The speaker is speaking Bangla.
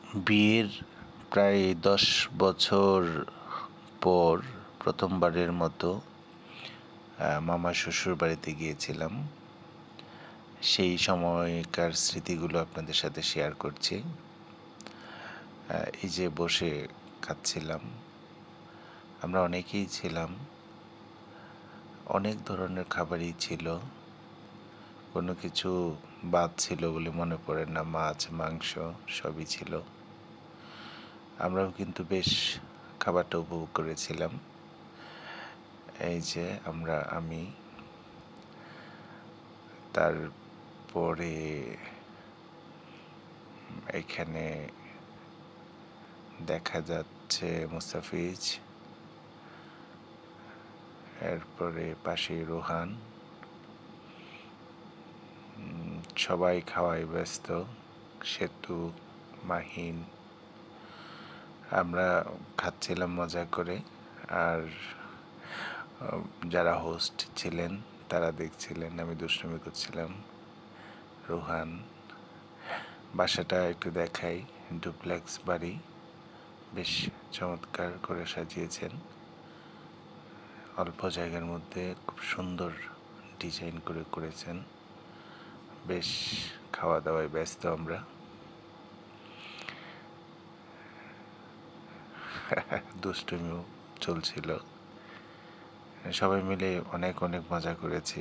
বিয়ের প্রায় 10 বছর পর প্রথমবারের মতো মামার শ্বশুর বাড়িতে গিয়েছিলাম। সেই সময়কার স্মৃতিগুলো আপনাদের সাথে শেয়ার করছি। এই যে বসে খাচ্ছিলাম, আমরা অনেকেই ছিলাম, অনেক ধরনের খাবারই ছিল, কোনো কিছু বাদ ছিল বলে মনে পড়ে না। মাছ, মাংস সবই ছিল। আমরাও কিন্তু বেশ খাবারটা উপভোগ করেছিলাম। এই যে আমি তারপরে এখানে দেখা যাচ্ছে মুস্তাফিজ, এরপরে পাশে রোহান। সবাই খাওয়ায় ব্যস্ত, সেতু, মাহিন। আমরা খাচ্ছিলাম মজা করে, আর যারা হোস্ট ছিলেন তারা দেখছিলেন আমি দুষ্টুমি করছিলাম। রোহান, বাসাটা একটু দেখাই, ডুপ্লেক্স বাড়ি, বেশ চমৎকার করে সাজিয়েছেন। অল্প জায়গার মধ্যে খুব সুন্দর ডিজাইন করেছেন। বেশ খাওয়া দাওয়ায় ব্যস্ত আমরা। দুষ্টুমিও চলছিল। সবাই মিলে অনেক মজা করেছি।